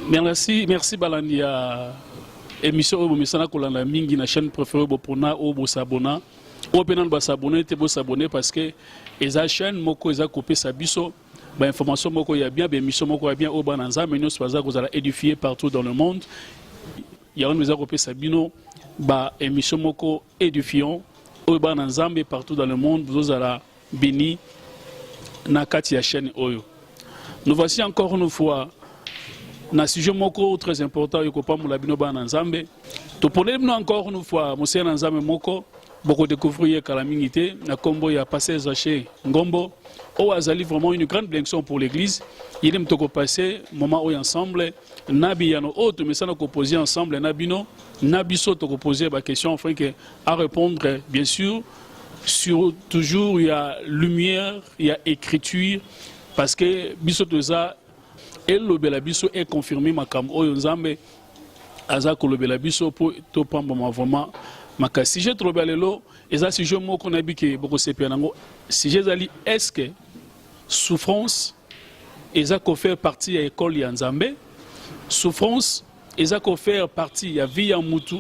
Merci Balandia. Émission au Messana Kolanda Mingi, na chaîne préférée Bopona, au Sabona. Au Pénan Bassabonné, te s'abonner parce que les chaîne Moko, ils ont coupé sa biso. Information Moko, il y a bien, émission Moko, il y a bien au Bananza, mais nous, vous allez édifier partout dans le monde. Il y a un maison coupé Sabino, émission Moko édifiant, au Bananza, mais partout dans le monde, vous allez béni, Nakati la chaîne Oyo. Nous voici encore une fois. Na sujet moko très important yoko pa mula bino ba na nzambe to ponebno encore une fois monsieur na nzambe moko boko découvrir calamité na kombo ya passer Zaché Ngombo o azali vraiment une grande bénédiction pour l'église il aime toko passer moment où ensemble nabi yano o to mesana ko poser ensemble nabino nabiso toko poser ba question afin que à répondre bien sûr sur toujours il y a lumière il y a écriture parce que biso toza et le belabiso est confirmé makam oyo nzambe azako le belabiso pour to pamba vraiment maka si je trouve lelo eza si je moko na biki boko sepia nango si je zali est-ce que souffrance ezako faire partie ya école ya nzambe souffrance ezako faire partie ya vie ya mutu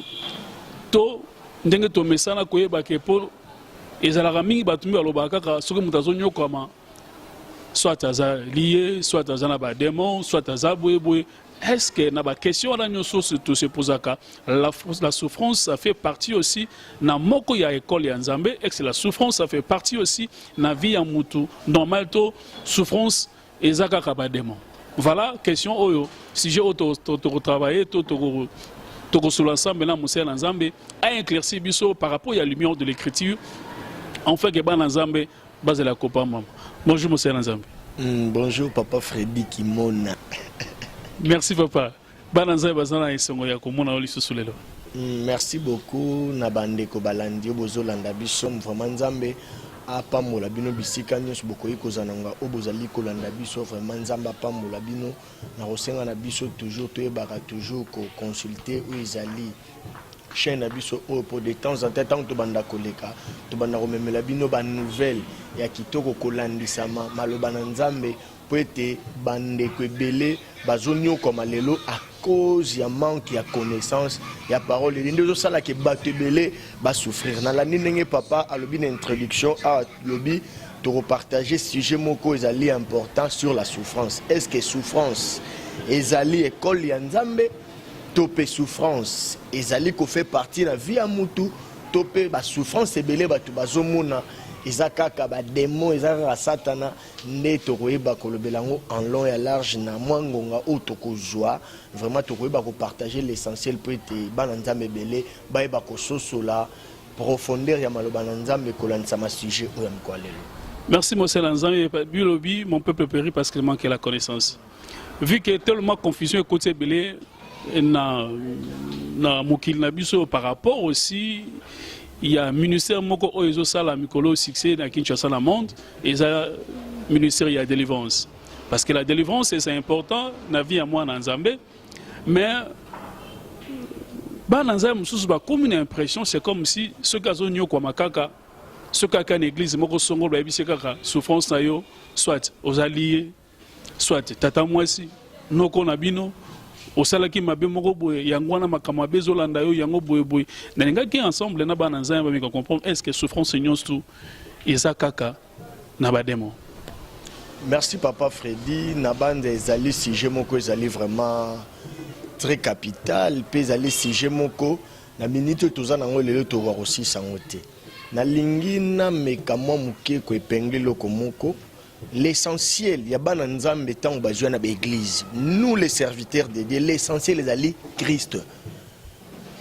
to ndenge to mesana koyeba ke pour ezalaka mingi batumbi alobaka kaka soki mutu azonyokama soit aza lié, soit aza na ba démon, soit aza boué. Est-ce que na ba question la nyoso se pose la souffrance ça fait partie aussi na moko ya école ya nzambe est-ce que la souffrance ça fait partie aussi na vie ya mutu normal to souffrance ezaka ka ba démon. Voilà question oyo si j'ai auto travailler to sur l'ensemble na musa na nzambe a éclairci biso par rapport à la lumière de l'écriture en fait que ba na nzambe base la copa maman. Bonjour, monsieur Nzambe. Bonjour, papa Freddy Kimona. Merci, papa. Merci beaucoup. Nabande ko balandi bozolanda biso vraiment Nzambe apamola bino bisika nyos bokoyi kozananga obozali kolanda biso vraiment Nzambe apamola bino na kosenga na biso toujours toyebaka toujours ko consulter ou izali chaîne abiso pour de temps en temps to banda koleka to banda komemela bino ba nouvelle ya kitoko kolandisama maloba na nzambe po ete bande ko ebele bazonyo comme lelo à cause ya manque ya connaissance ya parole et ndezo sala ke bato ebele ba souffrir na la ndenge papa alobi na introduction a lobi to repartager sujet moko ezali important sur la souffrance est-ce que souffrance ezali école ya nzambe topé souffrance ezali ko fait partie de la vie à mutu topé ba souffrance ebele batu bazomona ezakaka ba démon ezaka satana neto koyeba kolobelango en long et large na mwangonga otokozwa vraiment tokoyeba ko partager l'essentiel pour être bana nzambe ebele bayeba ko sosola profondeur ya maloba na nzambe kolandisa ma sujet oyo mkwalelo. Merci monsieur Nzambe bilobi mon peuple périt parce qu'il manque la connaissance vu que tellement confusion côté belé na mokil na biso par rapport aussi il y a ministère moko oyo sala mikolo succès na Kinshasa na monde et ça ministère il y a délivrance parce que la délivrance c'est important na vie à moi na Nzambe mais ba na Nzambe mususu ba comme une impression c'est comme si ce gazo nyo kwa makaka ce kaka na église moko songo ba bise kaka souffrance na yo soit aux alliés soit tata mwasi noko na bino au salaki mabe moko boye yangwana makama bezolanda yo yango boye boye na ngaki ensemble na bana nzamba ba comprendre est-ce que souffrance nyonso tout eza kaka na ba démon. Merci papa Freddy na bande ezali sujet moko ezali vraiment très capital pe ezali sujet moko na minute toza nango lelo to wa aussi sangote na lingi na mekamo muke ko epengeli loko moko. L'essentiel, il y a bana nzambe tant besoin na l'église. Nous les serviteurs de Dieu, l'essentiel est ali Christ.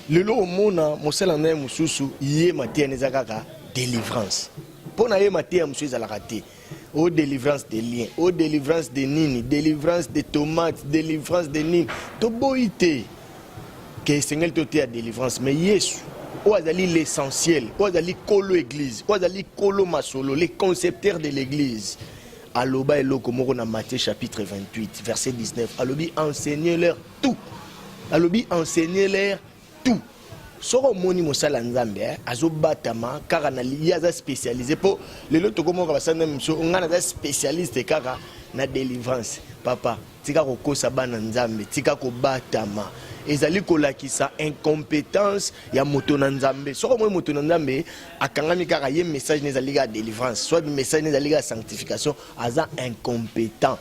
Le lo mona mosala na mususu yé maté nezakaka délivrance. Pona yé maté mususu za la raté. Oh délivrance des liens, oh délivrance des nini, délivrance des tomates, délivrance des nini. To boité que Seigneur te a délivrance mais Yesu o azali l'essentiel, o azali kolo église, o azali kolo masolo, les concepteurs de l'église. Aloba eloko moko na Matthieu chapitre 28 verset 19 alobi enseignez-leur tout alobi enseignez-leur tout soro moni mosala nzambe azobatama kaka na liaza spécialisé po lelo tokomoka basana miso ngana za spécialiste kaka na délivrance papa tika kokosa bana nzambe tika kobatama ezali kolakisa incompétence ya moto na nzambe soko moi moto na nzambe akangami kaka ye message nezali ka délivrance soit message nezali ka sanctification aza incompétent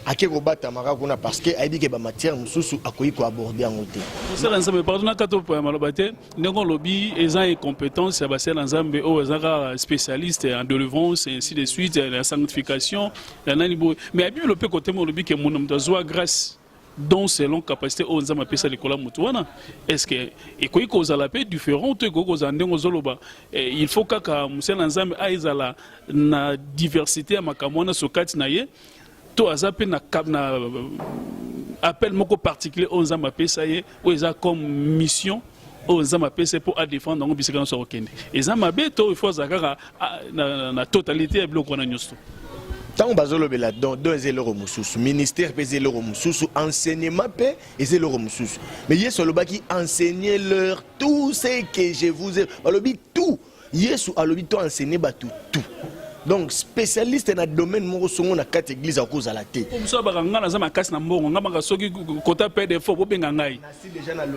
ake kobatama kaka kuna parce que ayebi ke ba matière mususu akoyi ko aborder yango te basala nzambe pardon kato po maloba te ndenge lobi eza incompétence ya basala nzambe o ezaka spécialiste en délivrance et ainsi de suite la sanctification la nani bo mais abi le pe côté mo lobi ke mon mtazwa grâce donc selon capacité aux nzambe pesa likola mutu wana est-ce que ekoyi kozala pe différent to ekoyi kozala ndenge ozoloba il faut kaka musala nzambe aizala na diversité ya makambo wana sokati na ye to azape na appel moko particulier aux nzambe pesa ye o eza comme mission aux nzambe pesa pour à défendre ngo bisika so okende ezama beto il faut zakaka na totalité ya biloko na nyosto. Tant bazolobela don ezelero mususu ministère pe ezelero mususu enseignement pe ezelero mususu mais yesu alobaki enseignez leur tout ce que je vous ai alobi tout yesu alobi to enseigner batu tout donc spécialiste na domaine moko songo na kati église à cause à la tête comme ça baganga na za makasi na mbongo ngamba soki kota pe de fo bobenga ngai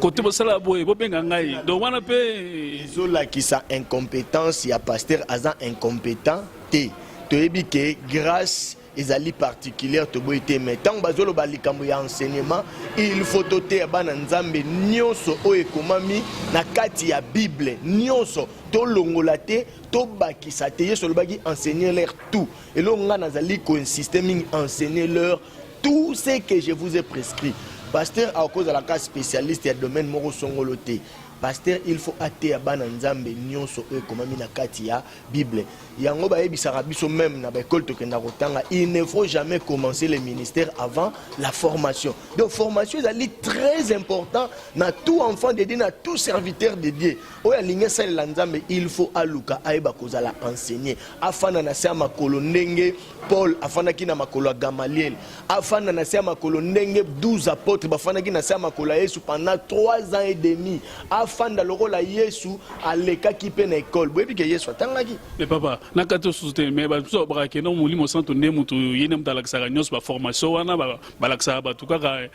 côté bosala boye bobenga ngai donc wana pe zola qui sa incompétence ya pasteur aza incompétent te toyebi ke grâce ezali particulière to boité mais tant bazolo balikambo ya enseignement il faut doter bana nzambe nyonso o ekomami na kati ya bible nyonso to longola te to bakisa te yeso lobaki enseigner leur tout et lo nga nazali ko insister mingi enseigner leur tout ce que je vous ai prescrit pasteur à cause de la cas spécialiste ya domaine moko songolo te pasteur il faut ater ya bana nzambe nyonso e komami na kati ya bible yango ba yebisaka biso même na ba école tokenda kotanga il ne faut jamais commencer le ministère avant la formation donc formation ezali très important na tout enfant de Dieu na tout serviteur de Dieu oya linga sala nzambe il faut aluka ayeba kozala enseigner afana na sa makolo ndenge Paul afandaki na makolo ya Gamaliel afana na sa makolo ndenge 12 apôtres bafandaki na sa makolo ya Yesu pendant 3 ans et demi afanda lokola Yesu alekaki pe na école boyebi ke Yesu atangaki mais papa na kato soute mais ba so brake no mulimo santo ne mutu yene mtalakisaka nyos ba formation wana balakisaka batu kaka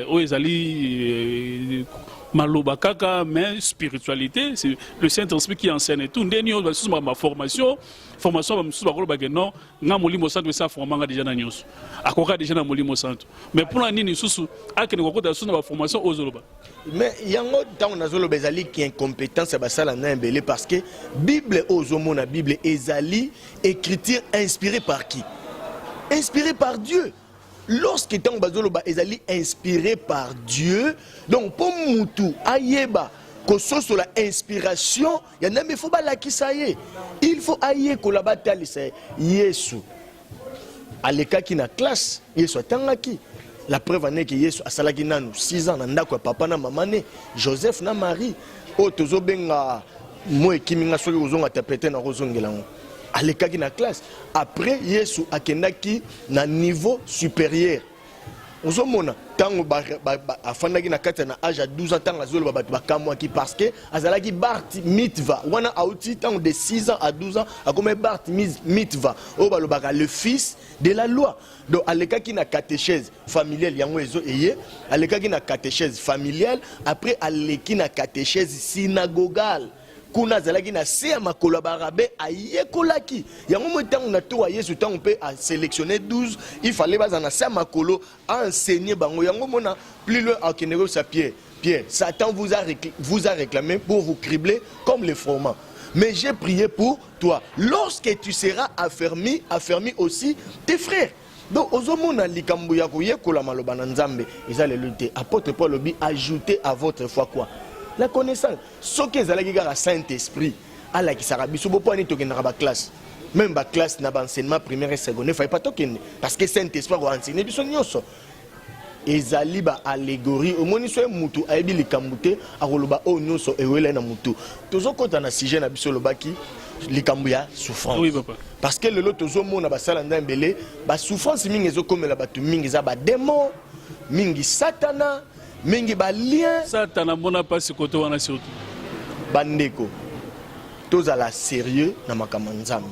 o ezali maloba kaka mais spiritualité c'est le Saint-Esprit qui enseigne tout ndeni ba sous ma formation ba sous ba koloba ke non nga mulimo santo ça formanga déjà na nyos akoka déjà na mulimo santo mais pour la nini susu akene kokota sous na ba formation ozoloba mais yango tant nazoloba ezali ki incompétence ba sala na mbele parce que bible ozomona bible ezali écriture inspirée par qui? Inspirée par Dieu. Lorsque tant bazoloba ezali inspiré par Dieu, donc pour mutu ayeba ko soso la inspiration ya nambe faut balakisa ye. Il faut aye ko la batalisa Yesu. Alekaki na classe, Yesu atangaki. La preuve en est que Yesu asalaki nanu 6 ans na ndako ya papa na mama ne Joseph na Marie. O tozo benga mo ekiminga soki ozonga tapete na kozongela ngo. Alekaki na classe. Après Yesu akendaki na niveau supérieur. Ozomona tango afandaki na kati na âge à 12 ans tango azolo babatu bakamwaki parce que azalaki Bart Mitva wana auti tango de 6 ans à 12 ans akome Bart Mitva o balobaka le fils de la loi. Donc alekaki na catéchèse familiale yango ezo eye alekaki na catéchèse familiale après aleki na catéchèse synagogale kuna zalaki na se ya makolo barabe ayekolaki yango mo tango na to Yesu tango pe a sélectionner 12 il fallait baza na se ya makolo a enseigner bango yango mona plus loin à Kenego sa Pierre Satan vous a réclamé pour vous cribler comme les froment mais j'ai prié pour toi lorsque tu seras affermi aussi tes frères. Donc ozomona likambo ya koyekola maloba na nzambe eza le lutte apôtre Paul lobi ajouter à votre foi quoi? La connaissance. Ce qui est le Saint-Esprit, à la qui s'arrête, il faut pas aller dans la classe. Même la classe n'a pas enseignement primaire et secondaire, il ne faut pas toquer. Parce que Saint-Esprit va enseigner. Ezali ba allégorie au moni so mutu ayebi likamute akoloba o nyoso ewele na mutu tozo kota na sujet na biso lobaki likambu ya souffrance. Oui papa. Parce que le lot tozo mona basala ndembele ba souffrance mingi ezokomela batu mingi za ba démon mingi satana mingi ba lien satana mona pasi koto wana surtout bandeko tozala sérieux na makambo nzambe.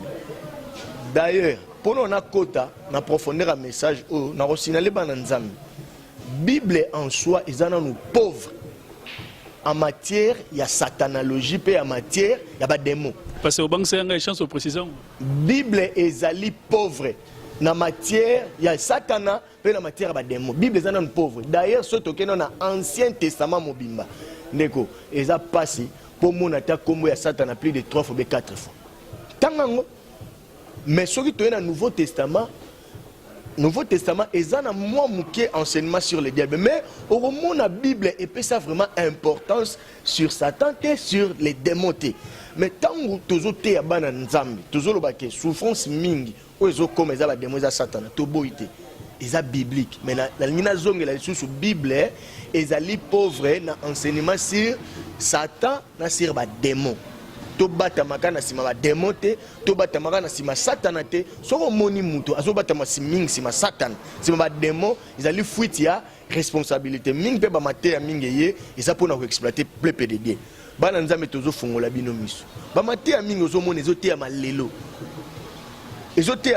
D'ailleurs pour nous, on a quota, on a profondeur un message, on a signalé Bananzam. Bible en soi, ils en nous pauvres. En matière, il y a satanologie, puis en matière, il y a des démons. Parce que au banque, c'est une chance de précision. Bible est ali pauvre. Dans matière, il y a satana, puis dans matière, il y a des démons. Bible est un pauvre. D'ailleurs, ce token dans l'Ancien Testament, Mobimba. Neko, ils ont passé pour mon attaque comme il y a satana plus de 3 fois, 4 fois. Tangango. Mais ce qui est dans le Nouveau Testament, ils ont un moins mouqué enseignement sur le diable. Mais au moment la Bible, et puis ça vraiment importance sur Satan et sur les démons. Mais tant que tu as été à Bananzambi, tu as eu souffrance mingi, ou ils ont comme ils ont des démons à Satan, tu as été. Ils sont bibliques. Mais la ligne zone la sur Bible, ils sont pauvres dans l'enseignement sur Satan et sur les démons. To bata makana sima ba démonter to bata makana sima satana te soko moni muto azo bata masiming sima satan sima ba démon ils allaient fuite ya responsabilité ming pe ba maté ya mingi ye eza pona ko exploiter plepe de Dieu bana nzambe tozo fungola bino miso ba maté ya mingi ozo mona ezo te ya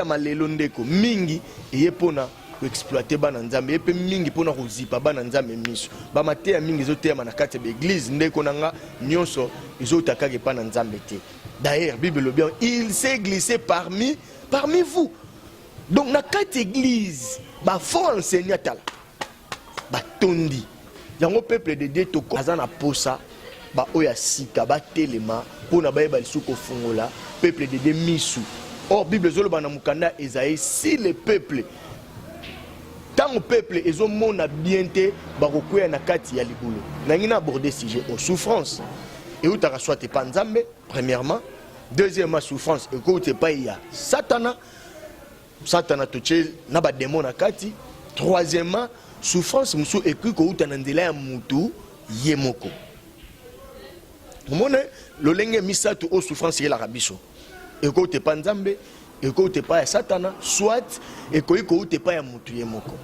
malelo ndeko mingi eye pona ko exploiter bana nzambe epe mingi pona ko zipa bana nzambe miso ba maté ya mingi ezo te ya manakati be église ndeko nanga nyonso izotakake pa na nzambe te. D'ailleurs Bible le bien il s'est glissé parmi vous. Donc na kati église ba faux enseignant tala ba tondi yango peuple de Dieu to azana posa ba oya sika ba telema pona ba yeba lisuko fungola peuple de Dieu misu. Or Bible zolo bana mukanda Esaïe si le peuple tant au peuple ils ont mon bienté bakokuya na kati ya libulu nangina aborder sujet aux souffrances. Et où tu as soit pas nzambe, premièrement. Deuxièmement, souffrance. Et où tu pas il y a Satana. Satana touché na ba démon na kati. Troisièmement, souffrance musu écrit que où tu as nandela mutu yemoko. Mone le lenge misatu au souffrance il la rabiso. Et où tu pas nzambe, et où tu pas Satana, soit et où tu pas ya mutu yemoko.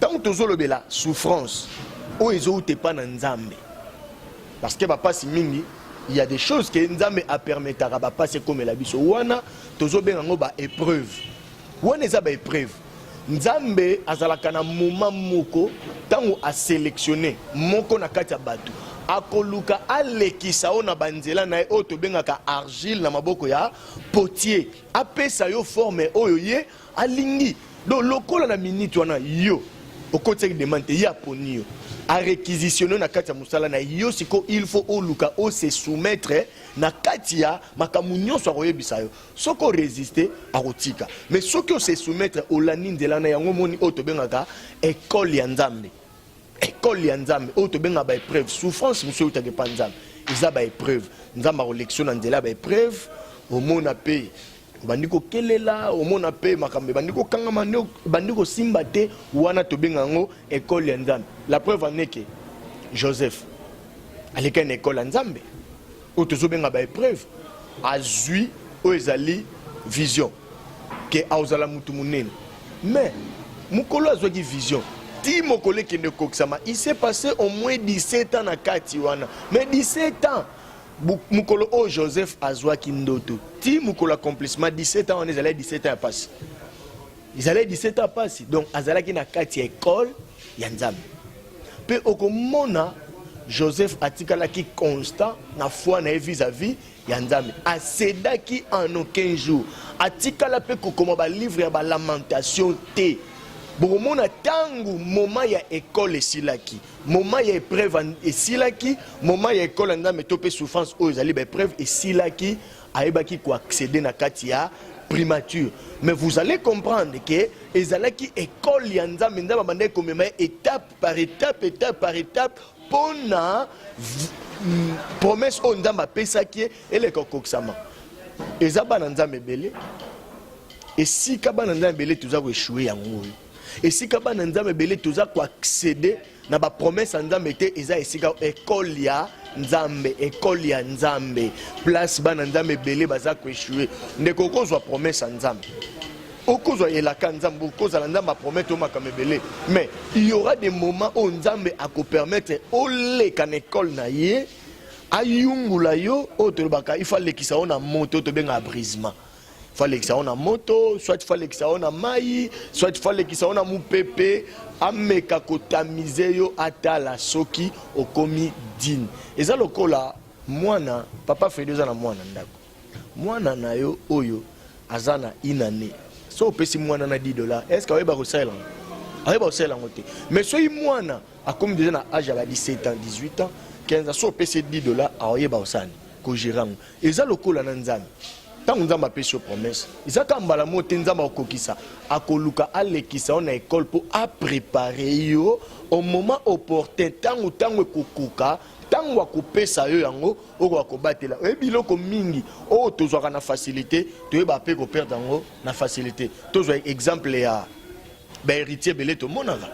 Tant que tu as la souffrance, où tu pas nzambe. Parce que papa Simingi, il y a des choses que Nzambe a permis à passer comme la biso. Wana tozo bengango ba épreuve. Wana eza ba épreuve. Nzambe azalaka na moment moko tango a sélectionné moko na kati ya bato. Akoluka alekisa ona banzela na o to bengaka argile na maboko ya potier. Apesa yo forme oyo ye alingi. Do lokola na minute wana yo okoti demande ya poni yo. A réquisitionner na katia musala na yo siko il faut au luka o se soumettre na katia makamunyo so royebisa yo soko résister a rotika mais soko se soumettre au lanindela na yango moni o to bengaka école ya nzambe o to benga ba épreuve souffrance monsieur uta de panzambe isa ba épreuve nzamba collection na ndela ba épreuve au mona pe bandiko kelela au mona pe makambe bandiko kanga mande bandiko simba te wana to benga ngo école ya nzambe. La preuve en est que Joseph allait à une école en Zambie où tu as une épreuve a zui où ezali vision que auzala mutu munene mais mukolo a zui vision ti mokole qui ne koksama il s'est passé au moins 17 ans na kati wana mais 17 ans mukolo o Joseph a zui kindoto ti mukolo accomplissement 17 ans on est allé 17 ans à passer ils allaient 17 ans à passer donc azala ki na kati école ya nzambe. Pe okomona Joseph atikalaki constant na foi na vis-à-vis ya nzambe asedaki en aucun jour atikala pe kokoma ba livre ya ba lamentation te bokomona tangu moment ya école esilaki moment ya épreuve esilaki moment ya école nzambe to pe souffrance o ezali ba épreuve esilaki ayebaki ko accéder na kati ya primature. Mais vous allez comprendre que ezalaki école ya nzambe nzambe bande komema étape par étape pona promesse o nzambe apesaki ele kokokisama ezaba na nzambe belé esika bana nzambe belé tuza ko échouer yango esika bana nzambe belé tuza ko accéder na ba promesse nzambe te eza esika école ya nzambe école ya nzambe place bana nzambe belé baza ko échouer ndeko kozwa promesse nzambe okozwa elaka nzambe okozala nzambe apromettre makamebele mais il y aura des moments où nzambe ako permettre oleka na école na ye ayungula yo o tolobaka il faut lekisa ona monte to benga brisement fallait que ça on a moto, soit fallait que ça on a maï, soit fallait que ça on a moupepe, ameka kotamize yo atala soki okomi din. Et ça lokola mwana papa fait 2 ans na mwana ndako. Mwana na yo oyo azana inane. So pesi mwana na $10, est-ce que va resela? Va resela ngote. Mais so mwana a comme déjà na âge à 17 ans, 18 ans, 15 ans, so pesi $10 a va osani ko girango. Et ça lokola na nzambe. Tant nzamba pesi promesse. Isa kambala mote nzamba okokisa akoluka alekisa on a école pour à préparer yo au moment opportun tango ekokuka tango akopesa yo yango oko akobatela biloko mingi o tozwaka na facilité toyeba pe ko perdre yango na facilité tozwa exemple ya ba héritier belé to monaka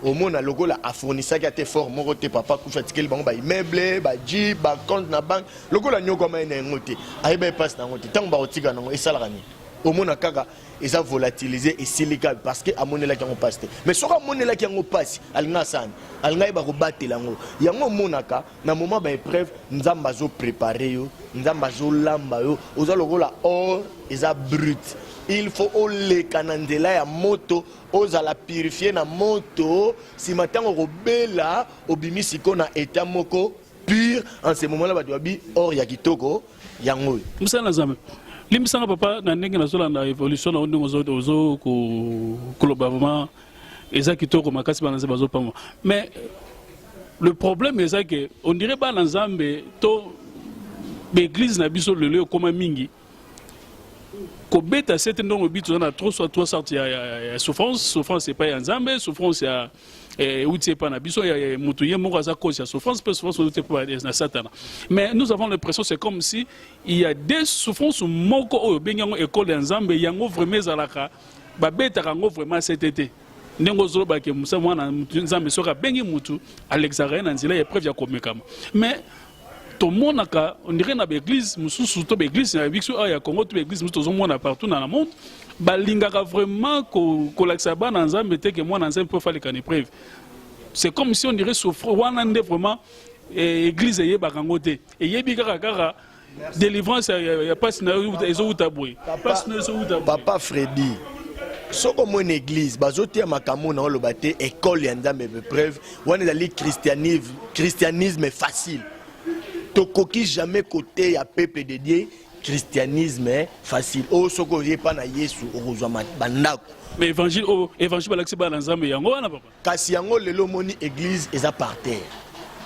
au mona lokola a fournisaki ate fort moko te papa kufa tikeli bango ba immeuble ba jeep ba compte na banque lokola nyoko ma ina ngote ayeba passe na ngote tango ba otika nango esalaka ni au mona kaka eza volatiliser et silica parce que amonela ki yango passe te mais soka amonela ki yango passe alinga sana alinga ba ko batela yango yango monaka na moment ba épreuve nzamba zo préparer yo nzamba zo lamba yo oza lokola or eza brut. Il faut ole kanandela ya moto oza la purifier na moto si matango robela obimisi kona état moko pur en ce moment là ba dobi or ya kitoko yango musana zambe limbisanga papa na ndenge na zola na évolution na ndenge ozo ko globalement eza kitoko makasi bana ze bazo pamo mais le problème est que on dirait ba na nzambe to l'église na biso le lieu comme mingi kobeta cette ndongo bitu na trop sortes ya souffrance c'est pas ya nzambe souffrance ya outil pas na biso ya mutu ye moko za cause ya souffrance outil pas na satana mais nous avons l'impression c'est comme si il y a des souffrances moko oyo benyango école ya nzambe yango vraiment zalaka ba beta rango vraiment cet été ndenge zo ba ke musa mwana nzambe soka bengi mutu alexaria na nzela épreuve ya komekama mais tout le monde on dirait dans l'église mususu to l'église na biso ya Congo to l'église mususu zo mona partout dans le monde balingaka vraiment ko laksa ba na nzambe te que moi na nzambe peut faire les épreuves c'est comme si on dirait souffre wana nde vraiment église yeba kango te et yebi kaka délivrance ya passe na ezo utabwe passe na ezo utabwe papa Freddy soko mo église bazotia makambo na olobate école ya nzambe épreuve wana ezali christianisme facile tokoki jamais côté ya peuple de Dieu christianisme facile o soko yepa na Yesu okozwa bandako mais évangile balaxi ba na nzambe yango wana papa kasi yango lelo moni église eza par terre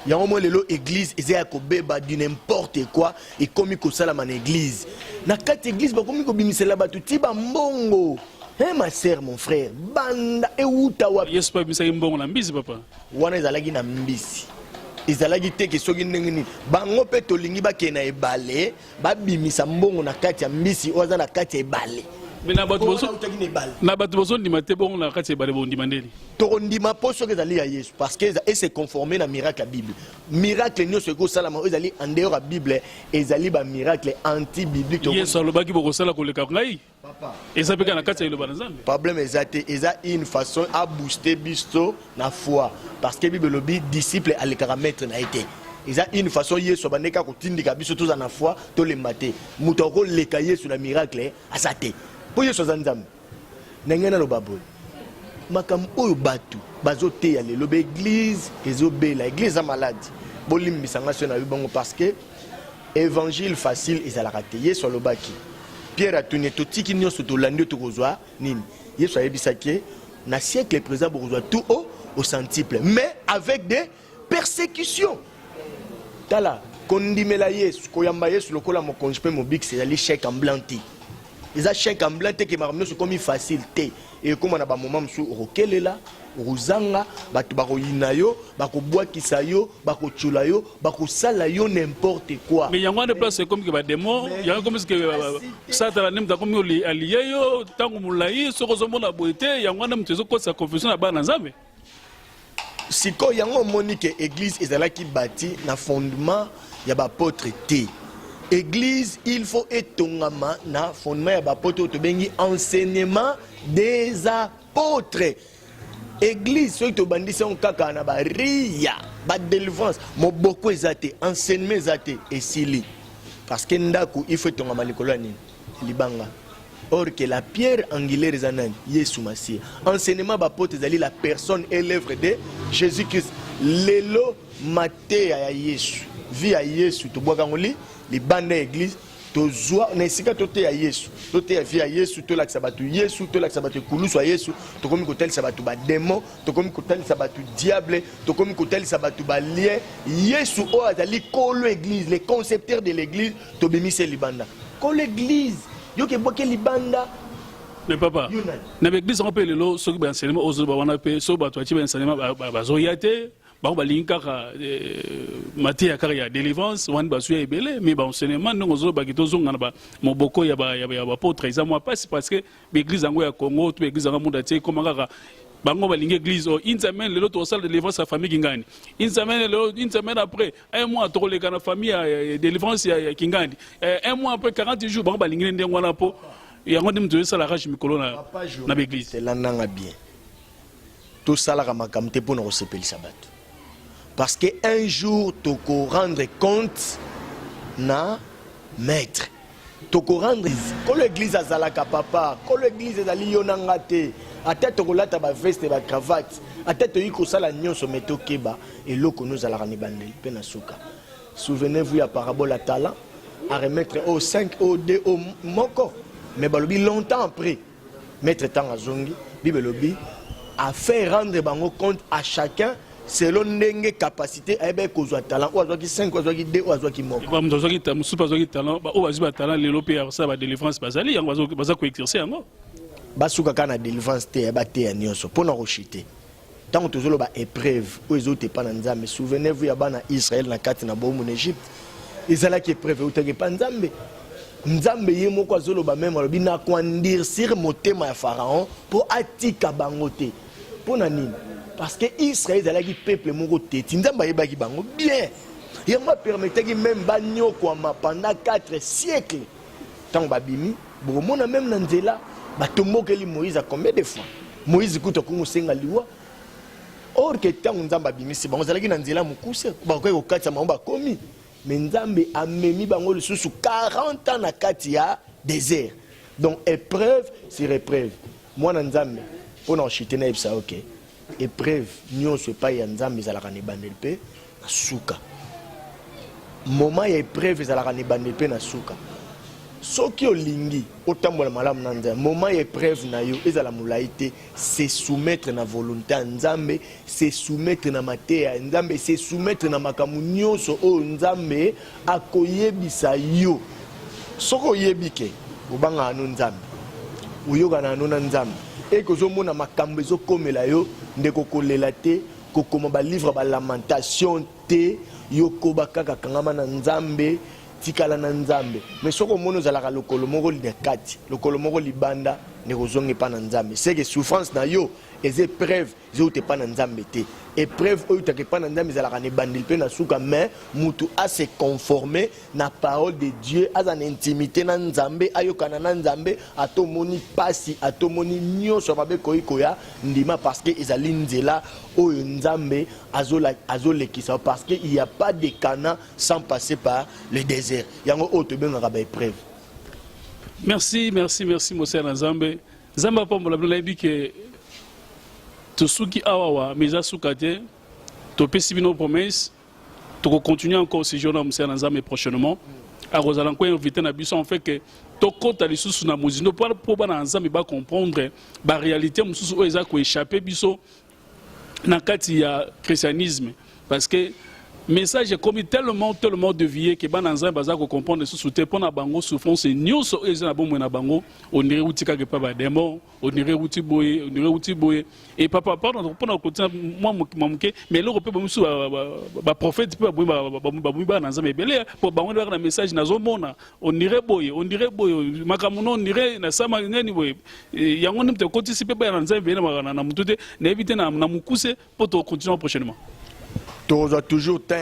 yango mo lelo église eza ya kobeba du n'importe quoi et komi ko sala man église na kati église ba komi ko bimisela batu tiba mbongo. Eh ma sœur, mon frère, banda e uta wa. Yesu pa bisa mbongo na mbisi papa. Wana ezalaki na mbisi. Ezalaki te ke soki ndenge nini. Bango pe tolingi ba kena ebale, ba bimisa mbongo na kati ya mbisi, oza na kati ya ebale. Mais na batu bozo ndima te bongo na kati ya ebale bo ndima ndeli. To ndima po soki ezali ya Yesu parce que et se conformer na miracle ya Bible. Miracle nyo ko sala ma ezali en dehors ya Bible, ezali ba miracle anti-biblique. Yesu alobaki boko sala koleka ngai. Et ça peut être le problème est une façon à booster bisto na foi parce que Bible lobi disciple à l'écaramètre n'a été ils a une façon Yesu bandeka ko tindika biso tous na foi to le maté mutoko le kaye sur la miracle asate pour Yesu zanzam nengena lo babol makam oyo batu bazote ya lelo église ezobela église a malade bolimbisanga so na bango parce que évangile facile ezalaka te Yesu lobaki Pierre a tourné tout tiki nyoso to landi to kozwa nini Yesu ayebisaki na siècle présent bokozwa tout au centuple mais avec des persécutions tala kondimela Yesu koyamba Yesu lokola mo konjpe mo big c'est ali chèque en blanc ti eza chèque en blanc te ke marmio so comme facile te et comme na ba moment msu rokelela rozanga batu bakoyina yo bakobwakisa yo bakochula yo bakosala yo n'importe quoi mais yango de place comme que ba démon yango comme que satana nemta comme allié yo tangu mulai soko zomona boete yango na mtezo ko sa confession na bana nzambe siko yango monique église ezalaki bâti na fondement ya ba apôtre te église il faut etongama na fondement ya ba apôtre to bengi enseignement des apôtres. Église, ceux qui ont bandit, c'est un caca, na ba ria, ba délivrance, mo beaucoup ezate, enseignement ezate, et sili. Parce que ndaku, il faut ton amalikolo ni, libanga. Or que la pierre angulaire est un Yesu Massia. Enseignement bapote ezali la personne et l'œuvre de Jésus-Christ. Lelo maté à Yesu. Vie à Yesu. Tu bois gangoli, les bandes église. Tozwa nesika tote ya Yesu. Tote ya vie ya Yesu, to la sabatu Yesu, to la sabatu kulusu ya Yesu. To komi kotel sabatu ba démon, to komi kotel sabatu diable, to komi kotel sabatu ba lien. Yesu o azali kolo église, les concepteurs de l'église, to bemise libanda. Kolo église. Yo ke boke libanda. Mais papa, na l'église on peut le lo so ba enseignement ozo ba wana pe so ba to achi ba enseignement ba zo yate. Ba ba linkaka maté ya ya délivrance wan ba suya ebele mais ba enseignement non ozo ba kito zonga ba moboko ya ba apôtre isa moi pas parce que l'église yango ya Congo to église yango munda tie comme kaka bango ba linga église o une semaine le l'autre salle de délivrance sa famille kingani une semaine après un mois to le kana famille ya délivrance ya kingani un mois après 40 jours bango ba linga ndengo wana po yango ndimto sala rage mikolo na l'église c'est lananga bien tout ça la makamte pour nous sepeli sabat. Parce qu'un jour, tu peux rendre compte na maître. Tu peux rendre quand l'église a zalaka papa, quand l'église a lionangate, à tête tu as ba veste ba cravate, à tête tu as sala nyonso meto keba et loko nous ala ranibandel pena suka. Souvenez-vous la parabole à talent à remettre au 5 au 2 au moko. Mais balobi longtemps après maître temps azongi, bibelobi a fait rendre bango compte à chacun selon ndenge capacité ebe kozwa talent ou azwaki 5 ou azwaki 2 ou azwaki moko ba muzwaki ta musupa azwaki talent ba o azwa talent lelo pe ya sa ba délivrance bazali yango baza ko exercer yango basuka kana délivrance te ba te ya nyonso pona rochiter tant tozolo ba épreuve ou ezote pa na nzambe souvenez-vous ya bana Israël na kati na bomu en Égypte ezala ki épreuve ou teke pa nzambe nzambe ye moko azolo ba même alobi na kwandircir motema ya pharaon pour atika bangote pona nini. Parce que Israël est le peuple moko teti nzamba yebaki bango bien. Il m'a permis que même banyo kwama pendant 4 siècles. Tant babimi, bomona même nanzela batombokeli Moïse a combien de fois. Moïse kuto ko musenga liwa. Or que tant nzamba bimi si bango zalaki nanzela mukuse ba ko katsa mamba komi. Mais nzambe amemi bango le susu 40 ans na kati ya désert. Donc épreuve sur épreuve. Moi nzambe on a chité na ça OK. Épreuve nyonso pa ya nzambe ezalaka ne bandel pe na suka moment ya épreuve ezalaka ne bandel pe na suka soki olingi otambola malamu na nzambe moment ya épreuve na yo ezala molai te se soumettre na volonté ya nzambe se soumettre na mateya ya nzambe se soumettre na makambo nyonso oyo nzambe akoyebisa yo soki oyebi ke obanga ano nzambe oyokana ano na nzambe et que je mona makambo ezokomela yo ndeko kolela te kokoma ba livre ba lamentation te yoko bakaka kangama na nzambe tikala na nzambe mais soko mono zalaka lokolo moko li kati lokolo moko libanda ndeko zonge pa na nzambe c'est que souffrance na yo les épreuves zote pa na nzambe te épreuve oyo take pa na nzambe zalaka ne bandil pe na suka mais mutu a se conformer na parole de Dieu a en intimité na nzambe ayokana na nzambe atomoni pasi atomoni nyonso mabe koya ndima parce que ezali nzela oyo nzambe azolekisa parce que il y a pas de Canaan sans passer par le désert yango oyo tobengaka ba épreuve. Merci Monseigneur Nzambe. Nzambe pombola binoyebi ke tosuki awawa meza sukate topesi bino promesse to continuer encore ce jour na Monseigneur Nzambe prochainement a Rosalan ko invité na biso en fait que to kota lisusu na mozindo pour bana Nzambe ba comprendre ba réalité mususu o eza ko échapper biso na kati ya christianisme parce que message est comme tellement dévié que ban Nzambe baza ko comprendre sous te pona bango souffrance nyonso ezana bomwe na bango onire utika ke pa ba démon onire uti boye et papa pardon pona côté moi mamuke mais le pe bamusu ba prophète pe ba Nzambe belé pour bango na message nazo mona onire boye makamuno onire na sama ngani boye yango nimte côté si pe ba Nzambe na mutute na éviter na mukuse pour to continuer prochainement. Toujours temps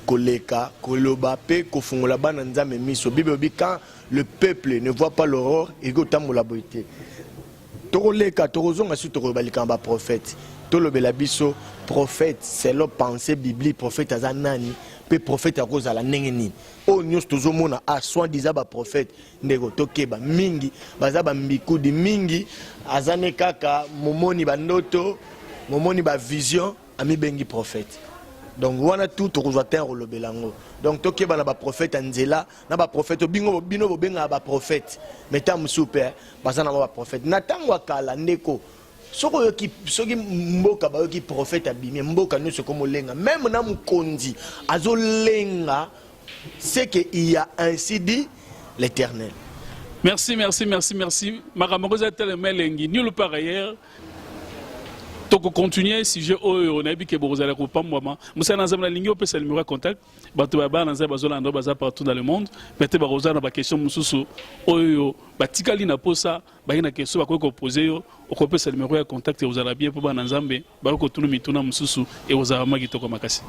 koleka koloba pe kofungola bana nzambe miso Bible dit quand le peuple ne voit pas l'aurore il go tamola boité toleka tozonga su tokobalika ba prophète tolobela biso prophète c'est le pensée biblique prophète azanani pe prophète à cause à la nengeni o nyos tozomona a soin disant ba prophète ndeko tokeba mingi bazaba mbikudi mingi azane kaka momoni bandoto momoni ba vision ami bengi prophète. Donc wana tout tokozwa le belango. Donc tokeba na ba prophète nzela na ba prophète bingo bino benga ba prophète metam super bazana ba prophète na tango akala ndeko soki mboka bayoki prophète abimi mboka nyonso komolenga même na mukonzi azolenga c'est que il y a ainsi dit l'Éternel. Merci. Maramogoza tellement lengi nulle part ailleurs. Donc continuer sujet on a vu que vous allez couper moi musa na zamna lingi opesa numéro contact bato ba na za bazola ndo baza partout dans le monde peut-être ba roza na ba question mususu oyo batikali na posa ba ina question ba ko poser yo okopesa numéro ya contact et vous allez bien pour ba na nzambe ba ko tunu mituna mususu et vous allez magi toko makasi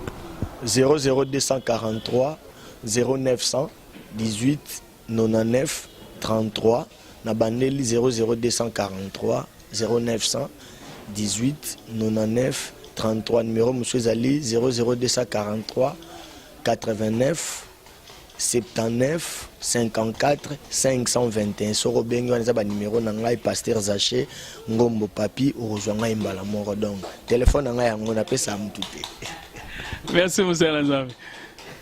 00243 0900 18 99 33 na bandeli 00243 0900 18 99 33 numéro monsieur Zali 00243 89 79 54 521 soro bengi wana ba numéro na ngai pasteur Zaché Ngombo Papi orozwanga imbala moko donc téléphone ngai yango na pesa mutute. Merci monsieur Lanzambe.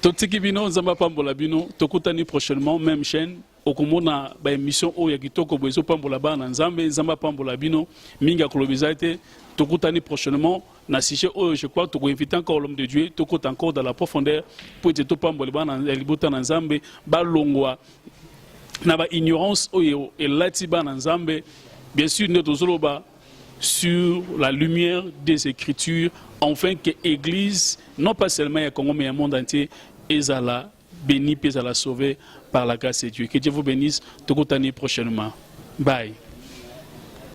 Totiki bino nzamba pambola bino tokutani prochainement même chaîne okomona ba émission oyo ya kitoko bozo pambola bana nzambe nzamba pambola bino minga kolobisa ete tokutani prochainement na sujet oyo je crois toko inviter encore l'homme de Dieu tokota encore dans la profondeur pour ete to pambola bana libota na nzambe balongwa na ba ignorance oyo elati bana nzambe bien sûr ne tozoloba sur la lumière des Écritures, enfin que l'Église, non pas seulement à Congo, mais au monde entier, ezala béni, ezala sauvé par la grâce de Dieu. Que Dieu vous bénisse, tout prochainement. Bye.